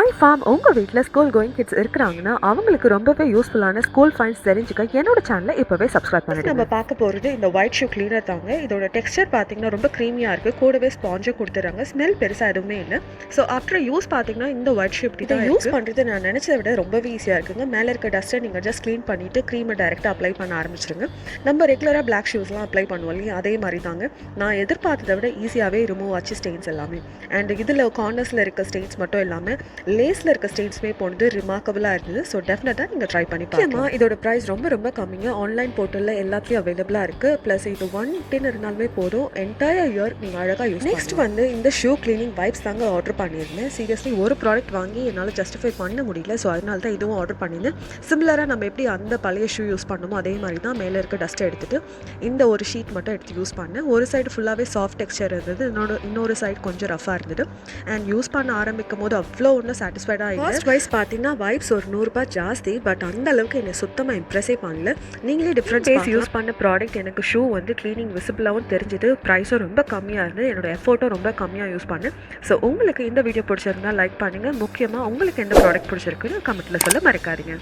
My form உங்கள் வீட்டில் school going kids இருக்கிறாங்கன்னா அவங்களுக்கு ரொம்பவே யூஸ்ஃபுல்லான ஸ்கூல் ஃபைன்ஸ் தெரிஞ்சுக்க என்னோட சேனலை இப்போவே சப்ஸ்கிரைப் பண்ணிட்டு நம்ம பார்க்க போகிறது இந்த ஒயிட் ஷூ கிளீனர் தாங்க. இதோட டெக்ஸ்டர் பார்த்தீங்கன்னா ரொம்ப க்ரீமியாக இருக்குது. கூடவே ஸ்பாஞ்சும் கொடுத்துறாங்க. ஸ்மெல் பெருசாக எதுவுமே இல்லை. ஸோ ஆஃப்டர் யூஸ் பார்த்தீங்கன்னா இந்த ஒயிட் ஷூ இப்படி தான் யூஸ் பண்ணுறது நான் நினச்சதை விட ரொம்பவே ஈஸியாக இருக்குங்க. மேலே இருக்க டஸ்ட்டை நீங்கள் ஜஸ்ட் க்ளீன் பண்ணிவிட்டு க்ரீமை டேரெக்டாக அப்ளை பண்ண ஆரம்பிச்சிருங்க. நம்ம ரெகுலராக பிளாக் ஷூஸ்லாம் அப்ளை பண்ணுவோம் இல்லையா, அதே மாதிரி தாங்க. நான் எதிர்பார்த்ததை விட ஈஸியாகவே ரிமூவ் ஆச்சு ஸ்டெயின்ஸ் எல்லாமே. அண்ட் இதில் கார்னர்ஸில் இருக்க ஸ்டெயின்ஸ் மட்டும் இல்லாமல் லேஸில் இருக்க ஸ்டெயின்ஸ்மே போனது ரிமார்க்கபுளாக இருந்தது. ஸோ டெஃபினட்டாக நீங்கள் ட்ரை பண்ணி பார்க்கலாம். இதோட ப்ரைஸ் ரொம்ப ரொம்ப கம்மிங்க. ஆன்லைன் போர்ட்டலில் எல்லாத்தையும் அவைலபிளாக இருக்குது. ப்ளஸ் இது 1 tin இருந்தாலுமே போதும், என்டையர் இயர் நீங்கள் அழகாக யூஸ். நெக்ஸ்ட் வந்து இந்த ஷூ கிளீனிங் வைப்ஸ் தாங்க ஆர்டர் பண்ணியிருந்தேன். சீரியஸ்லி ஒரு ப்ராடக்ட் வாங்கி என்னால் ஜஸ்டிஃபை பண்ண முடியல. ஸோ அதனால தான் இதுவும் ஆர்டர் பண்ணியிருந்தேன். சிமிலராக நம்ம எப்படி அந்த பழைய ஷூ யூஸ் பண்ணணுமோ அதே மாதிரி தான் மேலே இருக்க டஸ்ட்டை எடுத்துகிட்டு இந்த ஒரு ஷீட் மட்டும் எடுத்து யூஸ் பண்ணேன். ஒரு சைடு ஃபுல்லாகவே சாஃப்ட் டெக்ஸ்சர் இருந்தது, இன்னொரு சைடு கொஞ்சம் ரஃபாக இருந்தது. அண்ட் யூஸ் பண்ண ஆரம்பிக்கும் போது அவ்வளோ ஒன்றும் சாட்டிஸ்ஃபைடாக இல்லை. காஸ்ட் வைஸ் பார்த்தீங்கன்னா வைப்ஸ் ஒரு 100 ரூபாய் ஜாஸ்தி. பட் அந்த அளவுக்கு என்னை சுத்தமாக இம்ப்ரெஸே பண்ணல. நீங்களே டிஃப்ரெண்ட் பேஸ் யூஸ் பண்ண ப்ராடக்ட். எனக்கு ஷூ வந்து க்ளீனிங் விசிபிளாகவும் தெரிஞ்சுது. ப்ரைஸும் ரொம்ப கம்மியாக இருந்தது. என்னோட எஃபோர்ட்டும் ரொம்ப கம்மியாக யூஸ் பண்ணேன். ஸோ உங்களுக்கு இந்த வீடியோ பிடிச்சிருந்தா லைக் பண்ணுங்கள். முக்கியமாக உங்களுக்கு எந்த ப்ராடக்ட் பிடிச்சிருக்குன்னு கமெண்ட்டில் சொல்ல மறக்காதீங்க.